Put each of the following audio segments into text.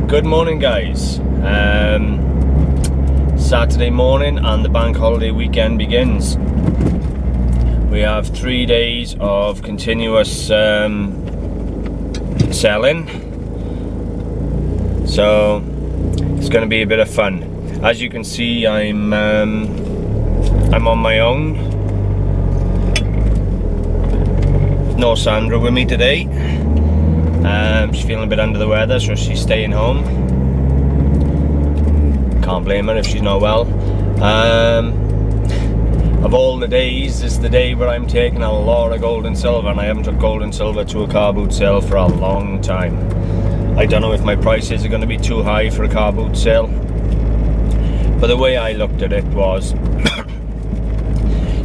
Good morning, guys. Saturday morning and the bank holiday weekend begins. We have 3 days of continuous selling, so it's going to be a bit of fun. As you can see, I'm on my own. No Sandra with me today. She's feeling a bit under the weather, so she's staying home. Can't blame her if she's not well. Of all the days, this is the day where I'm taking a lot of gold and silver, and I haven't took gold and silver to a car boot sale for a long time. I don't know if my prices are going to be too high for a car boot sale, but the way I looked at it was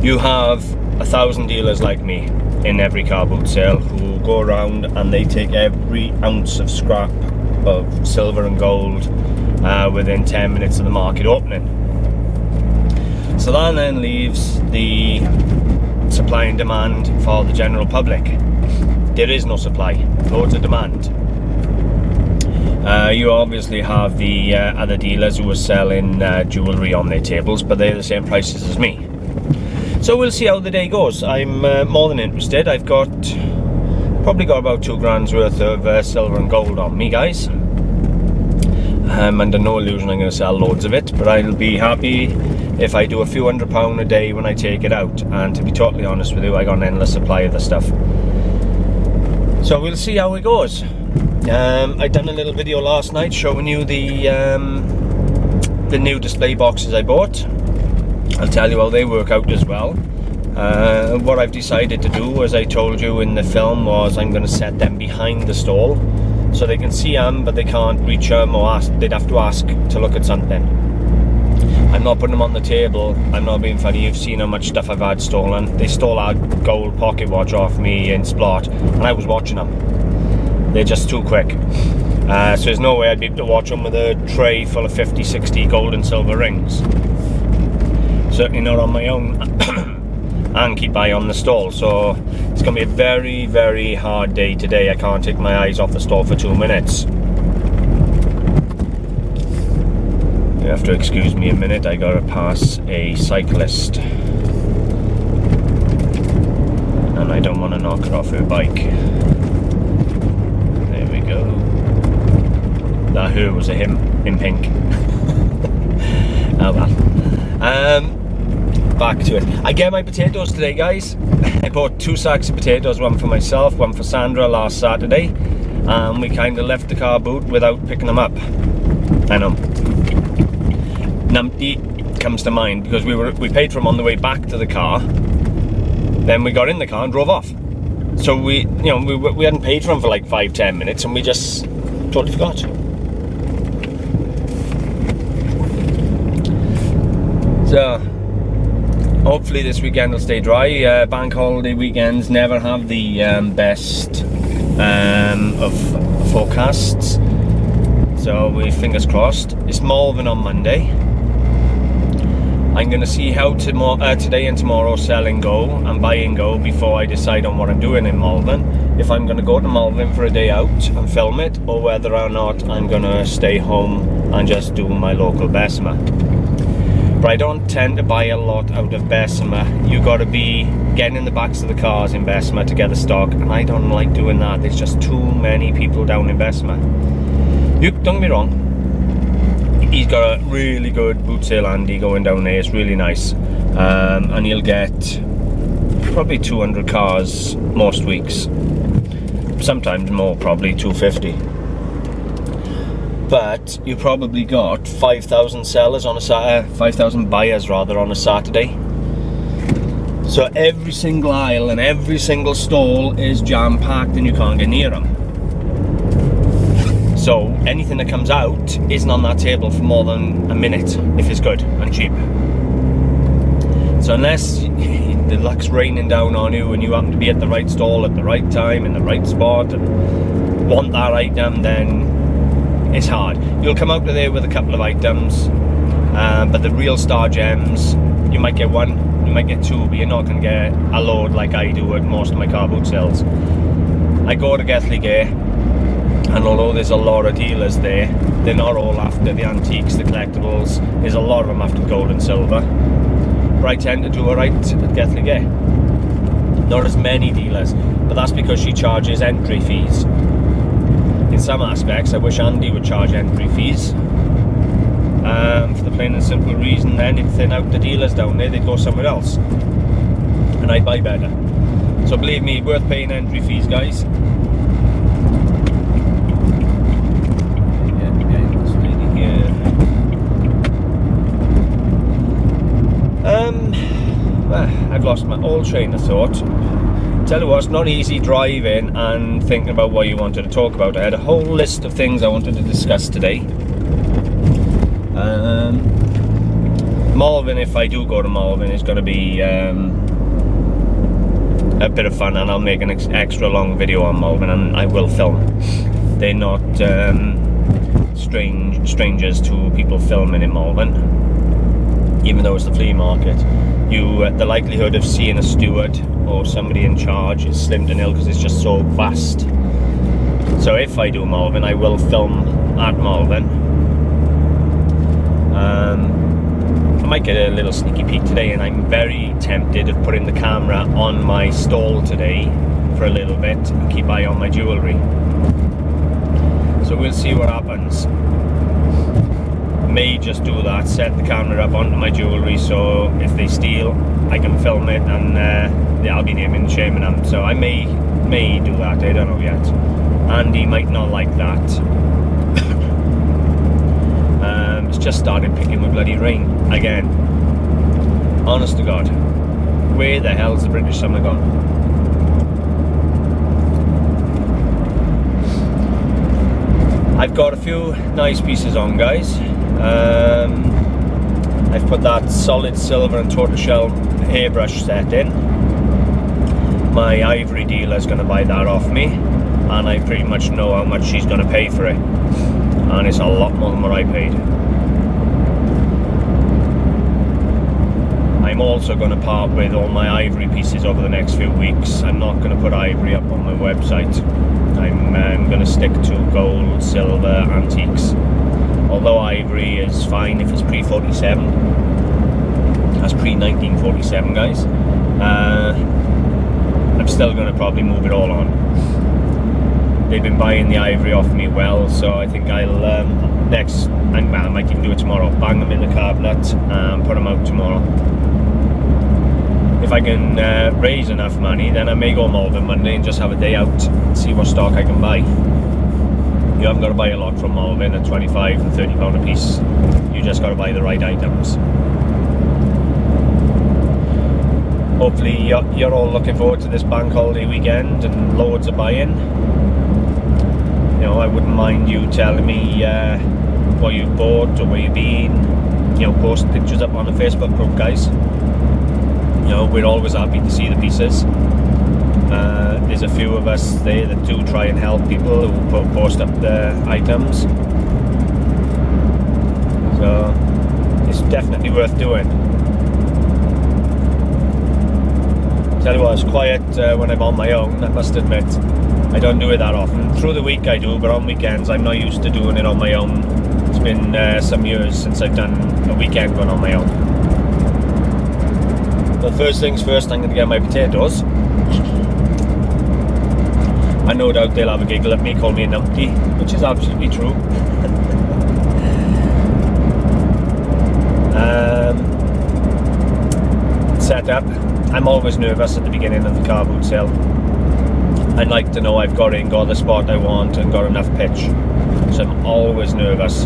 you have 1,000 dealers like me in every car boot sale who go around and they take every ounce of scrap of silver and gold within 10 minutes of the market opening. So that then leaves the supply and demand for the general public. There is no supply, loads of demand. You obviously have the other dealers who are selling jewellery on their tables, but they're the same prices as me. So we'll see how the day goes. I'm more than interested. I've probably got about 2 grand's worth of silver and gold on me, guys. Under no illusion I'm going to sell loads of it, but I'll be happy if I do a few £100 a day when I take it out. And to be totally honest with you, I got an endless supply of the stuff. So we'll see how it goes. I done a little video last night showing you the new display boxes I bought. I'll tell you how they work out as well. What I've decided to do, as I told you in the film, was I'm going to set them behind the stall so they can see them, but they can't reach them, or they'd have to ask to look at something. I'm not putting them on the table. I'm not being funny. You've seen how much stuff I've had stolen. They stole our gold pocket watch off me in Splot, and I was watching them. They're just too quick. So there's no way I'd be able to watch them with a tray full of 50, 60 gold and silver rings. Certainly not on my own. And keep eye on the stall. So it's going to be a very, very hard day today. I can't take my eyes off the stall for 2 minutes. You have to excuse me a minute. I got to pass a cyclist, and I don't want to knock her off her bike. There we go. That her was a him in pink. Oh well. Back to it. I get my potatoes today, guys. I bought 2 sacks of potatoes, one for myself, one for Sandra, last Saturday, and we kind of left the car boot without picking them up. I know. Numpty comes to mind because we paid for them on the way back to the car. Then we got in the car and drove off. So we hadn't paid for them for like 5-10 minutes, and we just totally forgot. So hopefully this weekend will stay dry. Bank holiday weekends never have the best of forecasts, so we fingers crossed. It's Malvern on Monday. I'm going to see how today and tomorrow selling go and buying go before I decide on what I'm doing in Malvern. If I'm going to go to Malvern for a day out and film it, or whether or not I'm going to stay home and just do my local Bessemer. But I don't tend to buy a lot out of Bessemer. You got to be getting in the backs of the cars in Bessemer to get the stock, and I don't like doing that. There's just too many people down in Bessemer. Don't get me wrong, he's got a really good boot sale Andy going down there. It's really nice, and he'll get probably 200 cars most weeks, sometimes more, probably 250. But you probably got 5,000 sellers on a 5,000 buyers rather on a Saturday. So every single aisle and every single stall is jam-packed, and you can't get near them. So anything that comes out isn't on that table for more than a minute if it's good and cheap. So unless the luck's raining down on you and you happen to be at the right stall at the right time in the right spot and want that item, then it's hard. You'll come out of there with a couple of items, but the real star gems, you might get 1, you might get 2, but you're not going to get a load like I do at most of my car boot sales. I go to Gethley Gay, And although there's a lot of dealers there, they're not all after the antiques, the collectibles. There's a lot of them after gold and silver. But I tend to do alright at Gethley Gay. Not as many dealers, but that's because she charges entry fees. In some aspects, I wish Andy would charge entry fees. For the plain and simple reason then, it'd thin out the dealers down there, they'd go somewhere else. And I'd buy better. So believe me, worth paying entry fees, guys. I've lost my old train of thought. Tell you what, it's not easy driving and thinking about what you wanted to talk about. I had a whole list of things I wanted to discuss today. Malvern, if I do go to Malvern, is going to be a bit of fun, and I'll make an extra long video on Malvern, and I will film. They're not strangers to people filming in Malvern, even though it's the flea market. The likelihood of seeing a steward or somebody in charge is slim to nil because it's just so vast. So if I do Malvern, I will film at Malvern. I might get a little sneaky peek today, and I'm very tempted of putting the camera on my stall today for a little bit and keep eye on my jewellery. So we'll see what happens. May just do that, set the camera up onto my jewellery, so if they steal I can film it, and I'll be naming and shaming them. So I may do that, I don't know yet. Andy might not like that. It's just started picking with bloody rain again. Honest to God, where the hell's the British summer gone? I've got a few nice pieces on, guys. I've put that solid silver and tortoiseshell hairbrush set in. My ivory dealer is going to buy that off me, and I pretty much know how much she's going to pay for it, and it's a lot more than what I paid. I'm also going to part with all my ivory pieces over the next few weeks. I'm not going to put ivory up on my website. I'm going to stick to gold, silver, antiques. Although ivory is fine if it's pre-47. That's pre-1947, guys. I'm still going to probably move it all on. They've been buying the ivory off me well, so I think I'll I might even do it tomorrow. Bang them in the cabinet and put them out tomorrow. If I can raise enough money, then I may go Malvern Monday and just have a day out and see what stock I can buy. You haven't got to buy a lot from Malvern at £25 and £30 a piece. You just got to buy the right items. Hopefully you're all looking forward to this bank holiday weekend and loads of buying. You know, I wouldn't mind you telling me what you've bought or where you've been. You know, post pictures up on the Facebook group, guys. You know, we're always happy to see the pieces. There's a few of us there that do try and help people who post up the items. So it's definitely worth doing. Tell you what, it's quiet when I'm on my own, I must admit. I don't do it that often. Through the week I do, but on weekends I'm not used to doing it on my own. It's been some years since I've done a weekend one on my own. But first things first, I'm going to get my potatoes. I no doubt they'll have a giggle at me, call me a numpty, which is absolutely true. Set up. I'm always nervous at the beginning of the car boot sale. I'd like to know I've got the spot I want and got enough pitch. So I'm always nervous.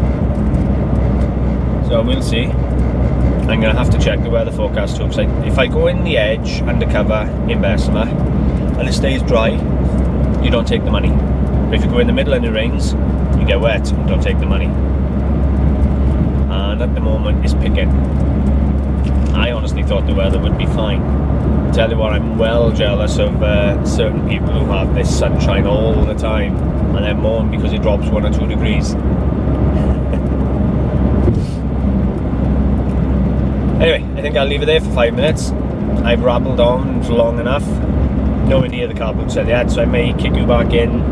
So we'll see. I'm going to have to check the weather forecast too, because if I go in the edge undercover in Bessemer and it stays dry, you don't take the money. But if you go in the middle and it rains, you get wet, you don't take the money. And at the moment it's picking. I honestly thought the weather would be fine. I tell you what, I'm well jealous of certain people who have this sunshine all the time and then moan because it drops 1 or 2 degrees. Anyway, I think I'll leave it there for 5 minutes. I've rabbled on for long enough. Nowhere near the car boot sale yet, so I may kick you back in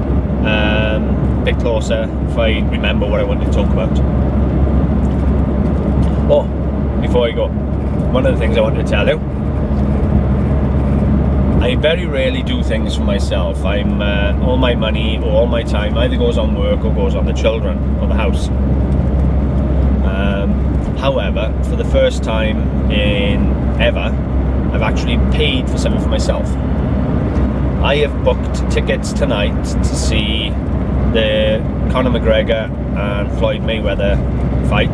A bit closer if I remember what I wanted to talk about. Oh, before I go, one of the things I wanted to tell you, I very rarely do things for myself. I'm all my money or all my time either goes on work or goes on the children or the house. However, for the first time in ever, I've actually paid for something for myself. I have booked tickets tonight to see the Conor McGregor and Floyd Mayweather fight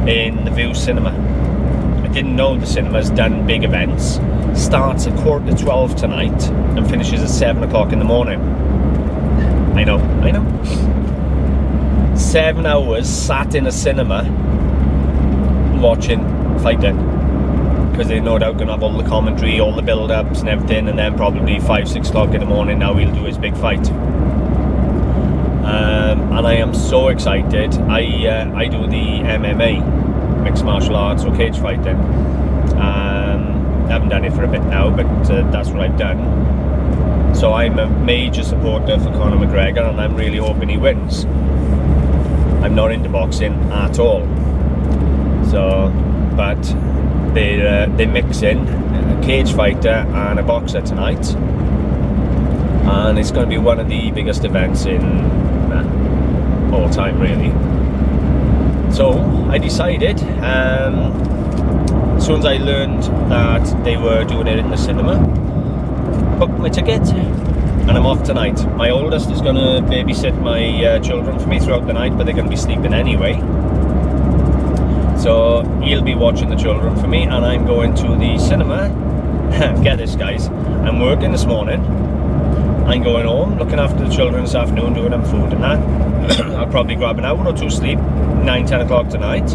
in the View Cinema. I didn't know the cinema's done big events. Starts at 11:45 tonight and finishes at 7 o'clock in the morning. I know. 7 hours sat in a cinema watching fighting, because they're no doubt going to have all the commentary, all the build-ups and everything, and then probably 5-6 o'clock in the morning now he'll do his big fight. And I am so excited. I do the MMA, mixed martial arts or cage fighting. I haven't done it for a bit now, but that's what I've done. So I'm a major supporter for Conor McGregor, and I'm really hoping he wins. I'm not into boxing at all. So, but they're mixing a cage fighter and a boxer tonight, and it's going to be one of the biggest events in all time, really. So I decided, as soon as I learned that they were doing it in the cinema, booked my ticket, and I'm off tonight. My oldest is going to babysit my children for me throughout the night, but they're going to be sleeping anyway. So he'll be watching the children for me, and I'm going to the cinema. Get this, guys, I'm working this morning, I'm going home, looking after the children this afternoon, doing them food and that. I'll probably grab an hour or two sleep, 9-10 o'clock tonight,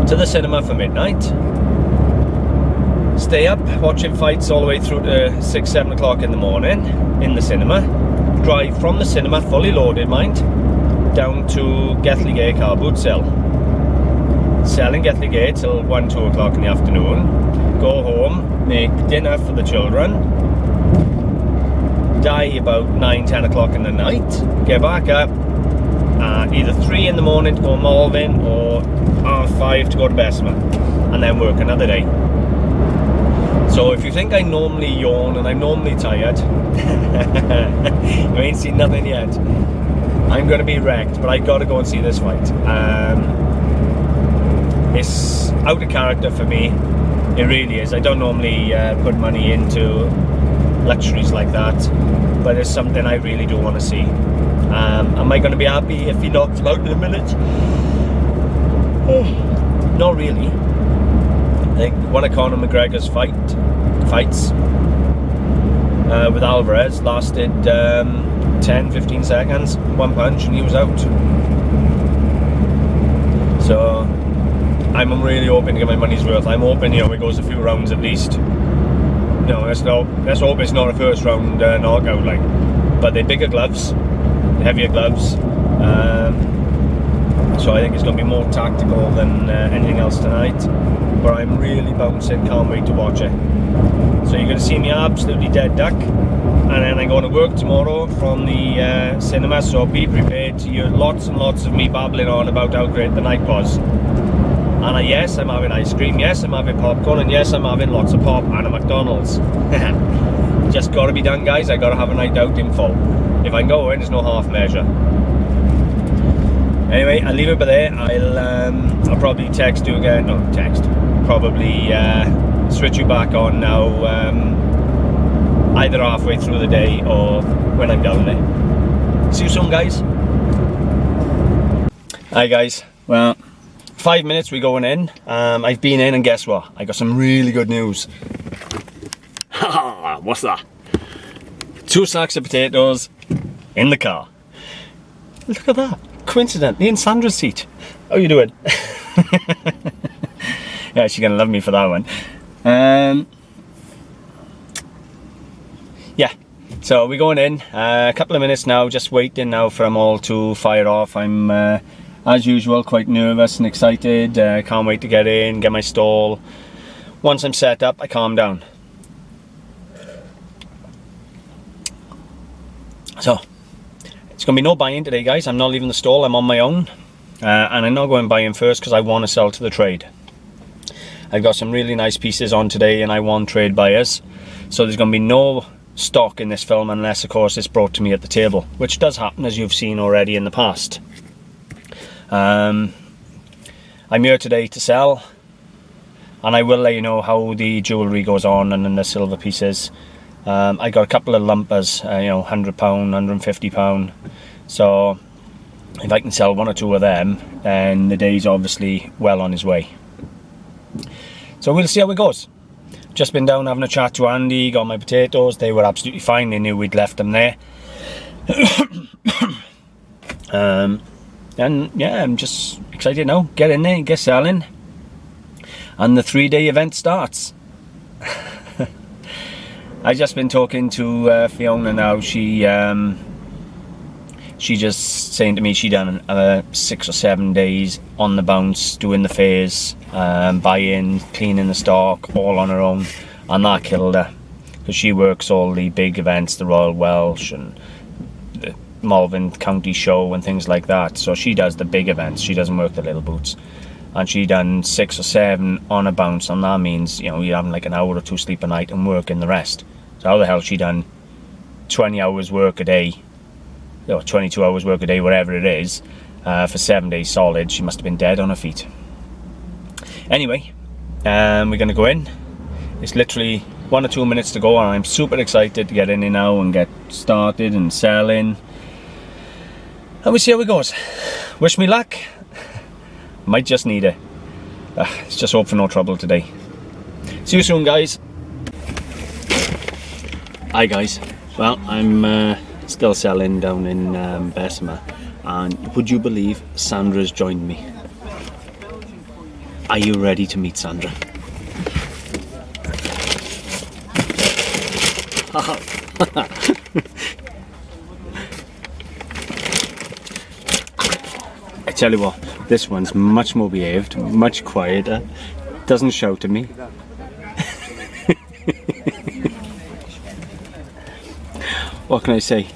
to the cinema for midnight, stay up watching fights all the way through to 6-7 o'clock in the morning in the cinema, drive from the cinema, fully loaded mind, down to Gethley Gate car boot sale. Sell in Gethley Gate till 1-2 o'clock in the afternoon, go home, make dinner for the children, die about 9-10 o'clock in the night, get back up at either 3 in the morning to go Malvern or 5:30 to go to Bessemer, and then work another day. So if you think I normally yawn and I'm normally tired, you ain't seen nothing yet. I'm going to be wrecked, but I got to go and see this fight. It's out of character for me, it really is. I don't normally put money into luxuries like that, but it's something I really do want to see. Am I going to be happy if he knocks him out in a minute? Not really. I think one of Conor McGregor's fights with Alvarez lasted 10-15 seconds, one punch and he was out. So I'm really hoping to get my money's worth. I'm hoping, it goes a few rounds at least. Let's hope it's not a first round knockout, but they're bigger gloves, heavier gloves, so I think it's going to be more tactical than anything else tonight, but I'm really bouncing, can't wait to watch it. So you're going to see me absolutely dead duck, and then I'm going to work tomorrow from the cinema, so be prepared to hear lots and lots of me babbling on about how great the night was. And yes, I'm having ice cream, yes, I'm having popcorn, and yes, I'm having lots of pop and a McDonald's. Just got to be done, guys. I got to have a night out in full. If I go in, there's no half measure. Anyway, I'll leave it by there. I'll probably text you again. No, probably switch you back on now, either halfway through the day or when I'm down there. See you soon, guys. Hi, guys. Well, 5 minutes we going in. I've been in, and guess what? I got some really good news. What's that? 2 sacks of potatoes in the car. Look at that. Coincidentally in Sandra's seat. How you doing? Yeah, she's gonna love me for that one. Yeah, so we're going in. A couple of minutes now, just waiting now for them all to fire off. I'm as usual quite nervous and excited. Can't wait to get in, get my stall. Once I'm set up, I calm down. So it's going to be no buying today, guys. I'm not leaving the stall, I'm on my own. And I'm not going buying first because I want to sell to the trade. I've got some really nice pieces on today and I want trade buyers. So there's going to be no stock in this film unless, of course, it's brought to me at the table, which does happen, as you've seen already in the past. I'm here today to sell, and I will let you know how the jewellery goes on and then the silver pieces. I got a couple of lumpers, you know, £100, £150. So if I can sell 1 or 2 of them, then the day's obviously well on his way. So we'll see how it goes. Just been down having a chat to Andy, got my potatoes, they were absolutely fine, they knew we'd left them there. And yeah, I'm just excited now, get in there, get selling, and the 3-day event starts. I just been talking to Fiona now. She just saying to me she done 6 or 7 days on the bounce, doing the fairs, buying, cleaning the stock, all on her own, and that killed her, because she works all the big events, the Royal Welsh and the Malvern County Show and things like that. So she does the big events, she doesn't work the little boots, and she done 6 or 7 on a bounce, and that means, you know, you're having like an hour or 2 sleep a night and working the rest. So how the hell she done 20 hours work a day, or 22 hours work a day, whatever it is, for 7 days solid? She must have been dead on her feet. Anyway, we're going to go in. It's literally 1 or 2 minutes to go, and I'm super excited to get in here now and get started and selling. And we'll see how it goes. Wish me luck. Might just need it. Let's just hope for no trouble today. See you soon, guys. Hi guys. Well, I'm still selling down in Bessemer, and would you believe Sandra's joined me? Are you ready to meet Sandra? I tell you what, this one's much more behaved, much quieter, doesn't shout at me. What can I say?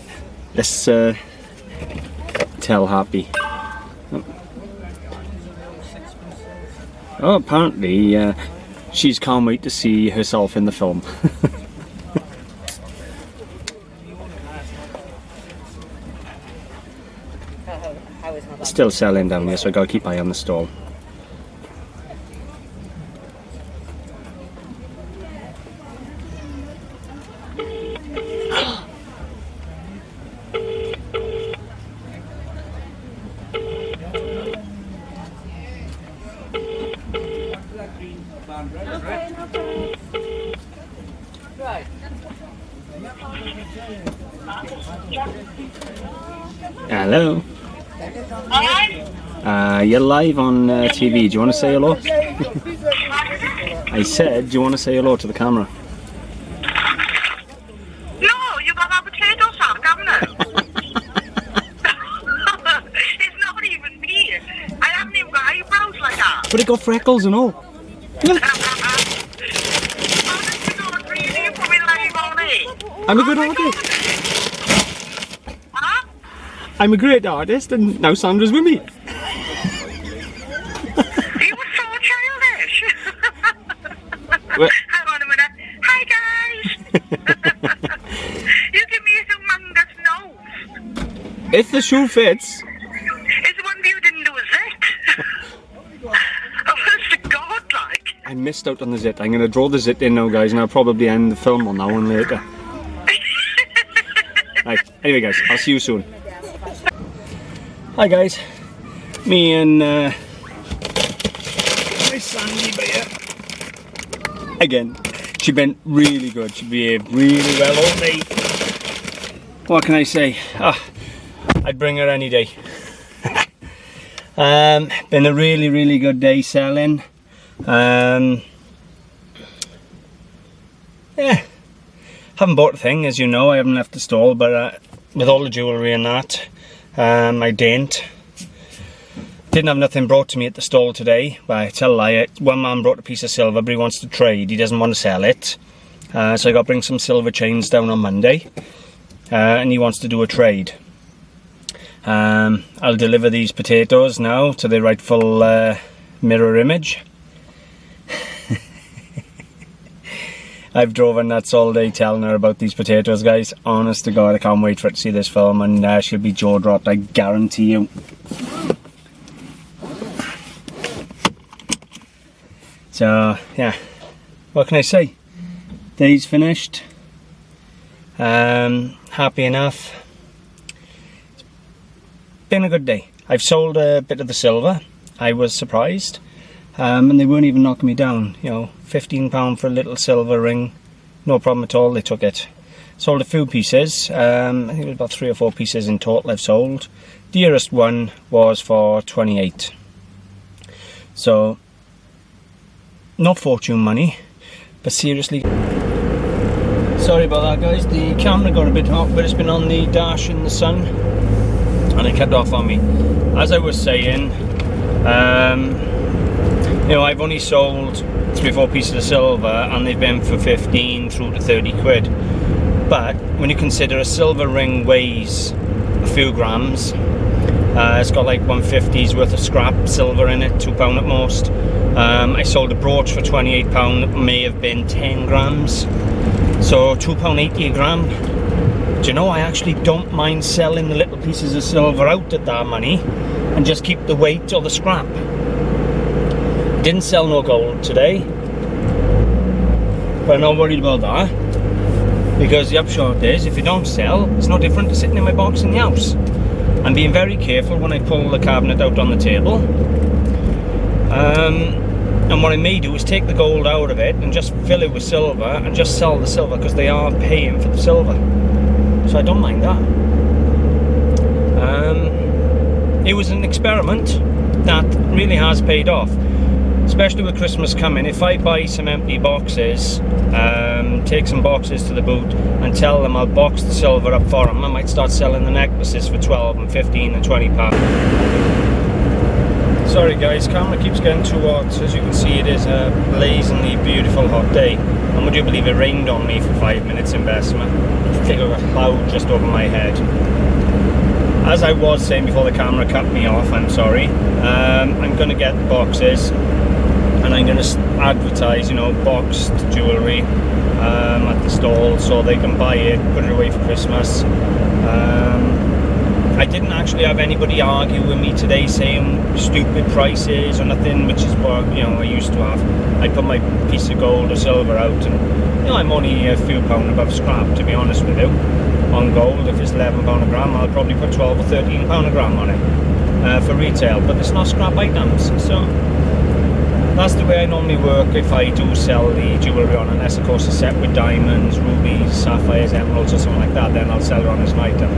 Let's tell Happy. Oh, apparently she's can't wait to see herself in the film. Still selling down here, so I gotta keep eye on the stall. Hello. You're live on TV. Do you want to say hello? I said, do you want to say hello to the camera? No, you got a potato sack, haven't it? It's not even me. I haven't even got eyebrows like that. But it got freckles and all. I'm a good artist. Huh? I'm a great artist, and now Sandra's with me. You were so childish. Well, Hang on a minute. Hi guys. You give me a humongous nose. if the shoe fits. It's the one you didn't do a zit. Honest to God, like. I missed out on the zit. I'm going to draw the zit in now, guys, and I'll probably end the film on that one later. Right, anyway guys, I'll see you soon. Hi guys, me and my Sandy bear. Again, she's been really good, she behaved really well all day. What can I say? I'd bring her any day. Been a really good day selling. Yeah. Haven't bought a thing, as you know. I haven't left the stall, but with all the jewellery and that, I didn't have nothing brought to me at the stall today. But I tell a lie, one man brought a piece of silver, but he wants to trade, he doesn't want to sell it. So I got to bring some silver chains down on Monday. and he wants to do a trade. I'll deliver these potatoes now to the rightful mirror image. I've driven nuts all day telling her about these potatoes, guys. Honest to God, I can't wait for her to see this film, and she'll be jaw-dropped, I guarantee you. So, yeah, what can I say? Day's finished. Happy enough. It's been a good day. I've sold a bit of the silver. I was surprised. And they weren't even knocking me down. You know, £15 for a little silver ring. No problem at all, they took it. Sold a few pieces. I think it was about 3 or 4 pieces in total I've sold. Dearest one was for 28. So, not fortune money, but seriously. Sorry about that, guys. The camera got a bit hot, but it's been on the dash in the sun, and it kept off on me. As I was saying, you know, I've only sold 3 or 4 pieces of silver, and they've been for 15 through to 30 quid. But when you consider a silver ring weighs a few grams, it's got like 150's worth of scrap silver in it, £2 at most. I sold a brooch for £28 that may have been 10 grams. So £2.80 a gram. Do you know, I actually don't mind selling the little pieces of silver out at that money and just keep the weight or the scrap. Didn't sell no gold today, but I'm not worried about that, because the upshot is, if you don't sell, it's no different to sitting in my box in the house. I'm being very careful when I pull the cabinet out on the table. And what I may do is take the gold out of it and just fill it with silver and just sell the silver, because they are paying for the silver. So I don't mind that. It was an experiment that really has paid off. Especially with Christmas coming, if I buy some empty boxes, take some boxes to the boot and tell them I'll box the silver up for them, I might start selling the necklaces for 12 and 15 and 20 pounds. Sorry guys, camera keeps getting too hot. As you can see, it is a blazingly beautiful hot day. And would you believe it rained on me for 5 minutes in Bessemer? I think I got a cloud just over my head. As I was saying before the camera cut me off, I'm sorry. I'm going to get the boxes, and I'm going to advertise, you know, boxed jewellery at the stall, so they can buy it, put it away for Christmas. I didn't actually have anybody argue with me today saying stupid prices or nothing, which is what, you know, I used to have. I put my piece of gold or silver out, and, you know, I'm only a few pound above scrap, to be honest with you. On gold, if it's £11 a gram, I'll probably put 12 or 13 pound a gram on it for retail, but it's not scrap items. So that's the way I normally work if I do sell the jewellery on, unless of course it's set with diamonds, rubies, sapphires, emeralds or something like that, then I'll sell it on as an item.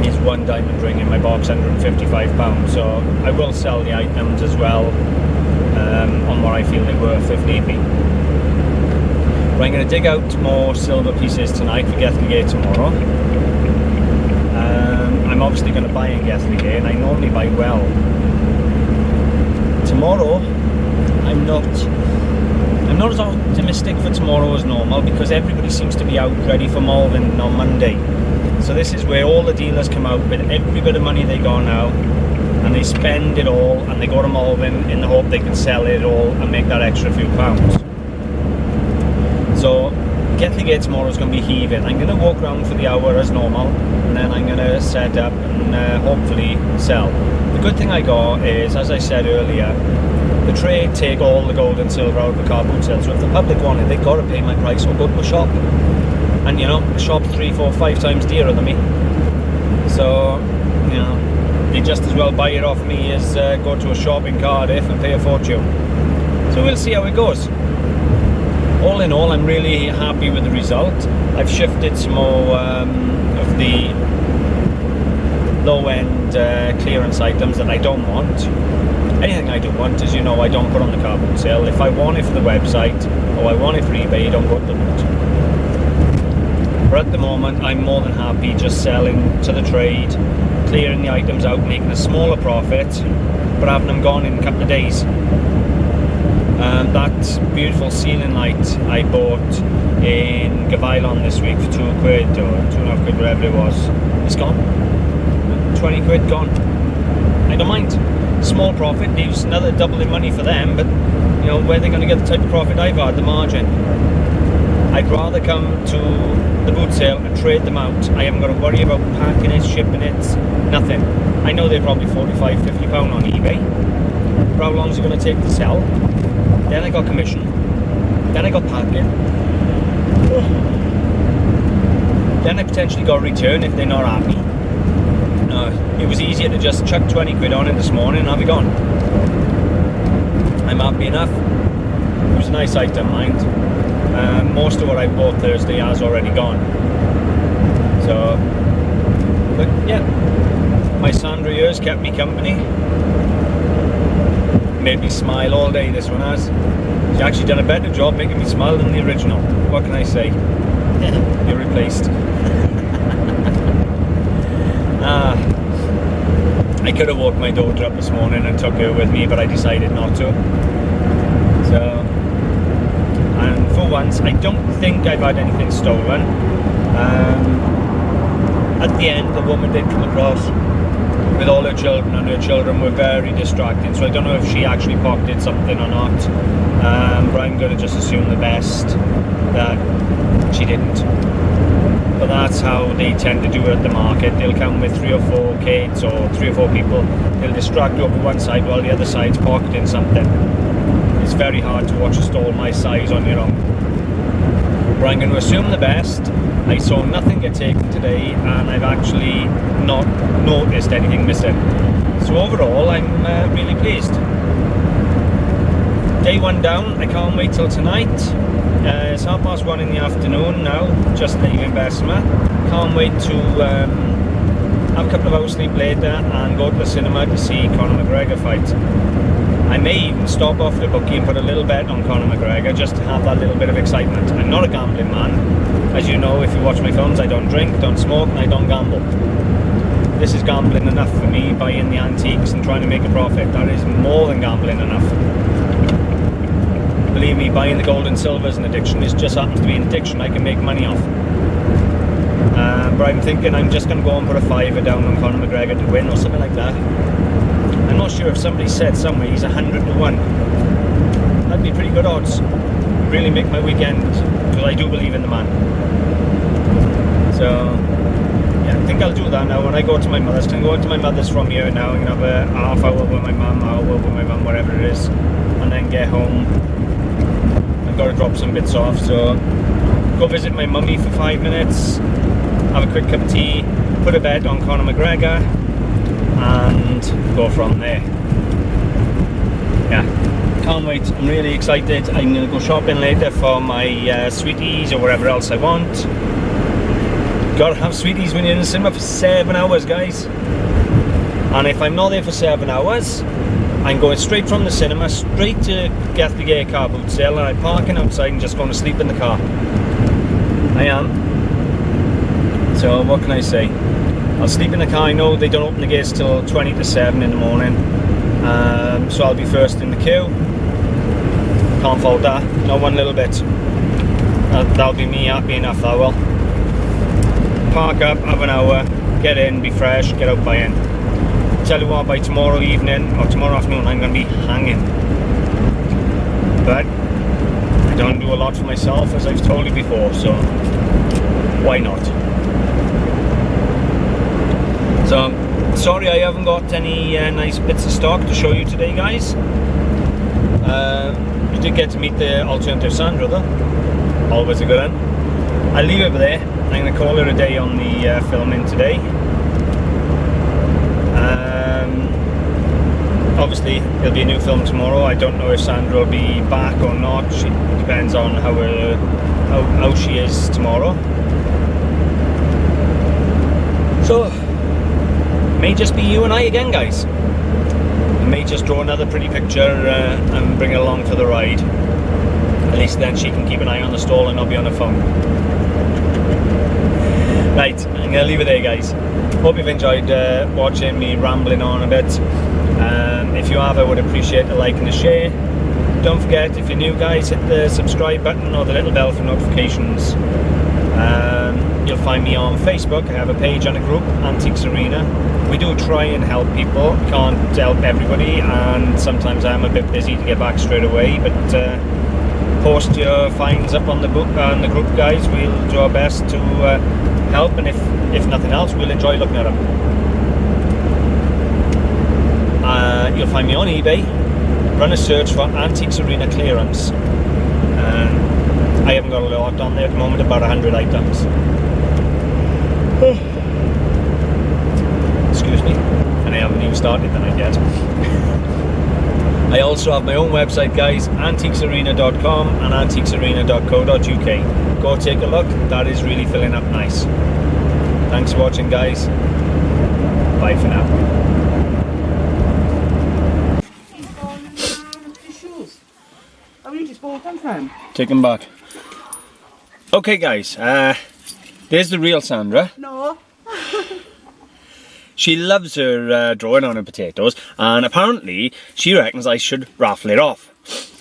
There's one diamond ring in my box, £155, so I will sell the items as well on what I feel they're worth if need be. But I'm going to dig out more silver pieces tonight for Gethlegate tomorrow. I'm obviously going to buy in Gethlegate, and I normally buy well. Tomorrow, I'm not as optimistic for tomorrow as normal, because everybody seems to be out ready for Malvern on Monday. So this is where all the dealers come out with every bit of money they got now, and they spend it all, and they go to Malvern in the hope they can sell it all and make that extra few pounds. So Gethlegate tomorrow is going to be heaving. I'm going to walk around for the hour as normal, and then I'm going to set up and hopefully sell. The good thing I got is, as I said earlier, the trade take all the gold and silver out of the car boot sale. So if the public want it, they've got to pay my price or go to a shop. And you know, the shop's 3, 4, 5 times dearer than me. So, you know, they just as well buy it off me as go to a shop in Cardiff and pay a fortune. So we'll see how it goes. All in all, I'm really happy with the result. I've shifted some more of the low-end clearance items that I don't want. Anything I do want, as you know, I don't put on the car boot sale. If I want it for the website or I want it for eBay, I don't go to the boot. But at the moment, I'm more than happy just selling to the trade, clearing the items out, making a smaller profit, but having them gone in a couple of days. That beautiful ceiling light I bought in Gavile on this week for £2 or £2.5, whatever it was. It's gone. 20 quid gone. I don't mind. Small profit leaves another double in money for them, but you know, where they're going to get the type of profit I've had, the margin. I'd rather come to the boot sale and trade them out. I haven't got to worry about packing it, shipping it, nothing. I know they're probably £45, £50 on eBay. For how long is it going to take to sell? Then I got commission. Then I got packing. Then I potentially got a return if they're not happy. It was easier to just chuck 20 quid on it this morning and have it gone. I'm happy enough. It was a nice item, mind. Most of what I bought Thursday has already gone. So, but yeah, my Sandra ears kept me company. Made me smile all day, this one has. She's actually done a better job making me smile than the original. What can I say? You're replaced. I could have woke my daughter up this morning and took her with me, but I decided not to. So, and for once, I don't think I've had anything stolen. At the end, the woman did come across with all her children, and her children were very distracting, so I don't know if she actually pocketed something or not, but I'm going to just assume the best, that she didn't. But that's how they tend to do it at the market. They'll come with 3 or 4 kids or 3 or 4 people. They'll distract you over one side while the other side's pocketing something. It's very hard to watch a stall my size on your own. But I'm going to assume the best. I saw nothing get taken today, and I've actually not noticed anything missing. So overall, I'm really pleased. Day 1 down. I can't wait till tonight. It's 1:30 in the afternoon now, just leaving Bessemer. Can't wait to have a couple of hours sleep later and go to the cinema to see Conor McGregor fight. I may even stop off the bookie and put a little bet on Conor McGregor just to have that little bit of excitement. I'm not a gambling man. As you know, if you watch my films, I don't drink, don't smoke, and I don't gamble. This is gambling enough for me, buying the antiques and trying to make a profit. That is more than gambling enough. Believe me, buying the gold and silver is an addiction. It just happens to be an addiction I can make money off. But I'm thinking I'm just going to go and put a $5 down on Conor McGregor to win or something like that. I'm not sure if somebody said somewhere he's 100 to 1. That'd be pretty good odds. Really make my weekend, because I do believe in the man. So, yeah, I think I'll do that now when I go to my mother's. I can go into my mother's from here now and have a half hour with my mum, whatever it is, and then get home. I've got to drop some bits off, so go visit my mummy for 5 minutes, have a quick cup of tea, put a bet on Conor McGregor, and go from there. Yeah, can't wait. I'm really excited. I'm going to go shopping later for my sweeties or whatever else I want. Gotta have sweeties when you're in the cinema for 7 hours, guys. And if I'm not there for 7 hours, I'm going straight from the cinema straight to Gathley Gate car boot sale, and I'm parking outside and just going to sleep in the car. I am. So what can I say? I'll sleep in the car. I know they don't open the gates till 20 to 7 in the morning, so I'll be first in the queue. Can't fault that, not one little bit. That'll be me happy enough, that will. Park up, have an hour, get in, be fresh, get out by in. Tell you what, by tomorrow evening or tomorrow afternoon I'm going to be hanging. But I don't do a lot for myself, as I've told you before, so why not? So, sorry I haven't got any nice bits of stock to show you today, guys. You did get to meet the alternative Sandra though. Always a good one. I'll leave it there. I'm going to call it a day on the filming today. Obviously, there'll be a new film tomorrow. I don't know if Sandra will be back or not. It depends on how she is tomorrow. So, may just be you and I again, guys. I may just draw another pretty picture and bring it along for the ride. At least then she can keep an eye on the stall and not be on her phone. Right, I'm going to leave it there, guys. Hope you've enjoyed watching me rambling on a bit. If you have, I would appreciate a like and a share. Don't forget, if you're new guys, hit the subscribe button or the little bell for notifications. You'll find me on Facebook. I have a page and a group, Antiques Arena. We do try and help people. Can't help everybody, and sometimes I'm a bit busy to get back straight away, but post your finds up on the book and the group, guys. We'll do our best to help, and if nothing else, we'll enjoy looking at them. You'll find me on eBay. Run a search for Antiques Arena clearance. I haven't got a lot on there at the moment, about 100 items. Excuse me. And I haven't even started the night yet. I also have my own website, guys, antiquesarena.com and antiquesarena.co.uk. Go take a look. That is really filling up nice. Thanks for watching, guys. Bye for now. Take them back. Okay, guys, there's the real Sandra. No. She loves her drawing on her potatoes, and apparently she reckons I should raffle it off.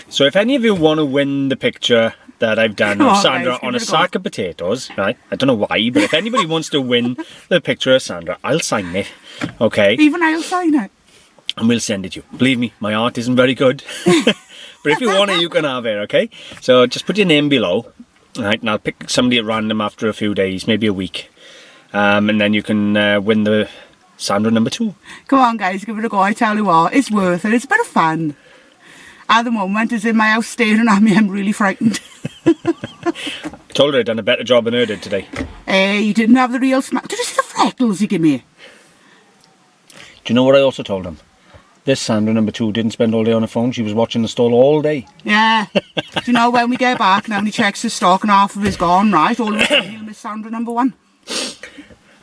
So if any of you want to win the picture that I've done of Sandra on a sack of potatoes, right? I don't know why, but if anybody wants to win the picture of Sandra, I'll sign it. Okay? Even I'll sign it. And we'll send it to you. Believe me, my art isn't very good. But if you want it, you can have it, okay? So just put your name below, right? And I'll pick somebody at random after a few days, maybe a week. And then you can win the Sandra number 2. Come on, guys, give it a go. I tell you what, it's worth it. It's a bit of fun. At the moment, it's in my house staring at me. I'm really frightened. I told her I'd done a better job than her did today. You didn't have the real smack. Did you see the freckles you give me? Do you know what I also told him? This Sandra number 2 didn't spend all day on her phone. She was watching the stall all day. Yeah. Do you know, when we get back now and he checks his stock and half of it's gone, right? All of a sudden he'll miss Sandra number 1.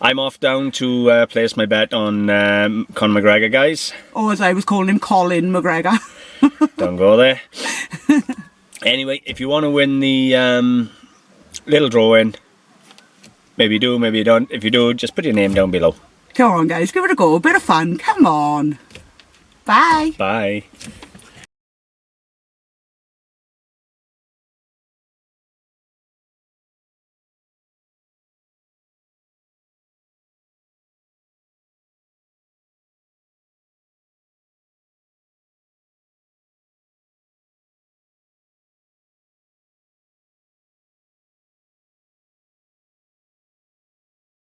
I'm off down to place my bet on Conor McGregor, guys. Or as I was calling him, Colin McGregor. Don't go there. Anyway, if you want to win the little drawing, maybe you do, maybe you don't. If you do, just put your name down below. Come on, guys, give it a go. A bit of fun. Come on. Bye. Bye.